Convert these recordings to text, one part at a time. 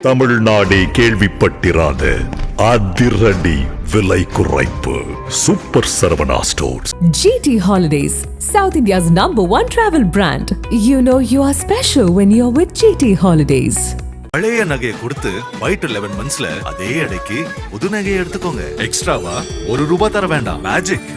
தமிழ்நாடே கேள்விப்பட்டிராத அதிரடி விலை குறைப்பு super Saravana stores. GT Holidays, South India's #1 travel brand. You know you are special when you're with GT Holidays. பழைய நகையை கொடுத்து White 11 monthsல அதே அடைக்கு புது நகையை எடுத்துக்கோங்க. எக்ஸ்ட்ராவா ₹1 தர வேண்டாம். Magic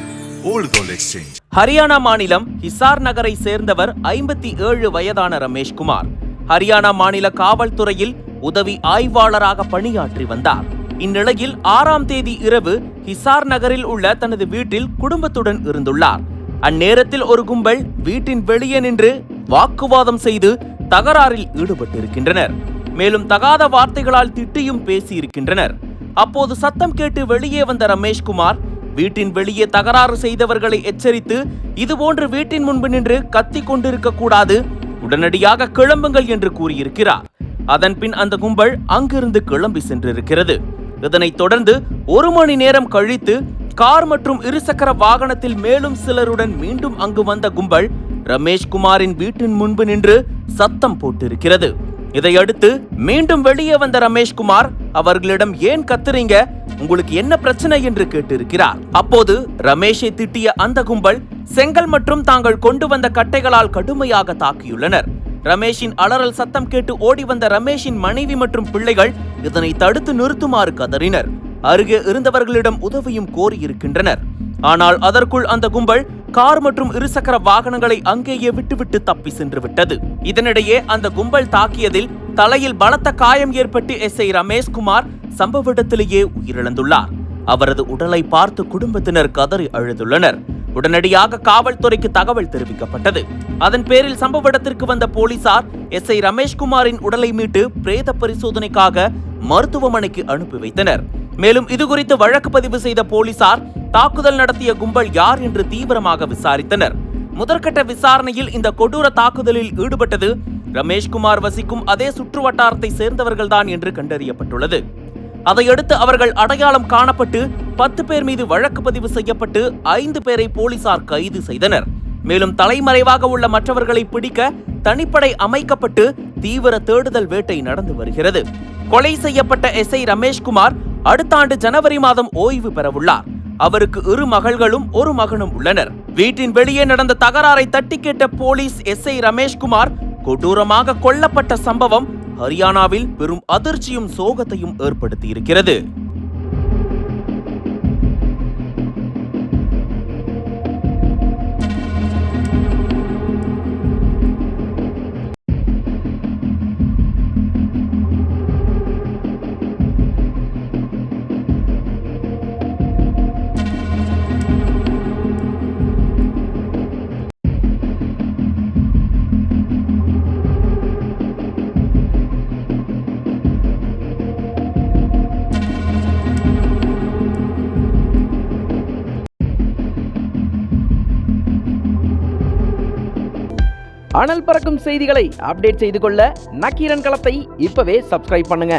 old gold exchange. Haryana மாநிலம் ஹிசார் நகரை சேர்ந்தவர் 57 வயதான ரமேஷ்குமார். ஹரியானா மாநில காவல்துறையில் உதவி ஆய்வாளராக பணியாற்றி வந்தார். இந்நிலையில் 6ஆம் தேதி இரவு ஹிசார் நகரில் உள்ள தனது வீட்டில் குடும்பத்துடன் இருந்துள்ளார். அந்நேரத்தில் ஒரு கும்பல் வீட்டின் வெளியே நின்று வாக்குவாதம் செய்து தகராறில் ஈடுபட்டிருக்கின்றனர். மேலும் தகாத வார்த்தைகளால் திட்டியும் பேசியிருக்கின்றனர். அப்போது சத்தம் கேட்டு வெளியே வந்த ரமேஷ்குமார் வீட்டின் வெளியே தகராறு செய்தவர்களை எச்சரித்து, இதுபோன்று வீட்டின் முன்பு நின்று கத்திக் கொண்டிருக்க கூடாது, உடனடியாக கிளம்புங்கள் என்று கூறியிருக்கிறார். அதன்பின் அந்த கும்பல் அங்கிருந்து கிளம்பி சென்றிருக்கிறது. இதனைத் தொடர்ந்து 1 மணி நேரம் கழித்து கார் மற்றும் இருசக்கர வாகனத்தில் மேலும் சிலருடன் மீண்டும் அங்கு வந்த கும்பல் ரமேஷ்குமாரின் வீட்டின் முன்பு நின்று சத்தம் போட்டிருக்கிறது. இதையடுத்து மீண்டும் வெளியே வந்த ரமேஷ்குமார் அவர்களிடம், ஏன் கத்துறீங்க, உங்களுக்கு என்ன பிரச்சனை என்று கேட்டிருக்கிறார். அப்போது ரமேஷை திட்டிய அந்த கும்பல் செங்கல் மற்றும் தாங்கள் கொண்டு வந்த கட்டைகளால் கடுமையாக தாக்கியுள்ளனர். ரமேஷின் அலறல் சத்தம் கேட்டு ஓடி வந்த ரமேஷின் மனைவி மற்றும் பிள்ளைகள் இதனை தடுத்து நிறுத்துமாறு கதறினர். அருகே இருந்தவர்களிடம் உதவியும் கோரியிருக்கின்றனர். ஆனால் அதற்குள் அந்த கும்பல் கார் மற்றும் இருசக்கர வாகனங்களை அங்கேயே விட்டுவிட்டு தப்பி சென்று விட்டது. இதனிடையே அந்த கும்பல் தாக்கியதில் தலையில் பலத்த காயம் ஏற்பட்டு SI ரமேஷ்குமார் சம்பவ இடத்திலேயே உயிரிழந்துள்ளார். அவரது உடலை பார்த்து குடும்பத்தினர் கதறி அழுதுள்ளனர். உடனடியாக காவல்துறைக்கு தகவல் தெரிவிக்கப்பட்டது. அதன் பேரில் சம்பவ இடத்திற்கு வந்த போலீசார் SI ரமேஷ்குமாரின் உடலை மீட்டு பிரேத பரிசோதனைக்காக மருத்துவமனைக்கு அனுப்பி வைத்தனர். மேலும் இதுகுறித்து வழக்கு பதிவு செய்த போலீசார் தாக்குதல் நடத்திய கும்பல் யார் என்று தீவிரமாக விசாரித்தனர். முதற்கட்ட விசாரணையில் இந்த கொடூர தாக்குதலில் ஈடுபட்டது ரமேஷ்குமார் வசிக்கும் அதே சுற்று வட்டாரத்தை சேர்ந்தவர்கள்தான் என்று கண்டறியப்பட்டுள்ளது. அதையடுத்து அவர்கள் அடையாளம் காணப்பட்டு 10 பேர் மீது வழக்கு பதிவு செய்யப்பட்டு 5 பேரை போலீசார் கைது செய்தனர். மேலும் தலைமறைவாக உள்ள மற்றவர்களை பிடிக்க தனிப்படை அமைக்கப்பட்டு தீவிர தேடுதல் வேட்டை நடந்து வருகிறது. கொலை செய்யப்பட்ட SI ரமேஷ்குமார் அடுத்த ஆண்டு ஜனவரி மாதம் ஓய்வு பெறவுள்ளார். அவருக்கு 2 மகள்களும் 1 மகனும் உள்ளனர். வீட்டின் வெளியே நடந்த தகராறை தட்டி கேட்ட போலீஸ் SI ரமேஷ்குமார் கொடூரமாக கொல்லப்பட்ட சம்பவம் ஹரியானாவில் பெரும் அதிர்ச்சியும் சோகத்தையும் ஏற்படுத்தியிருக்கிறது. அனல் பறக்கும் செய்திகளை அப்டேட் செய்து கொள்ள நக்கீரன் களத்தை இப்பவே சப்ஸ்கிரைப் பண்ணுங்க.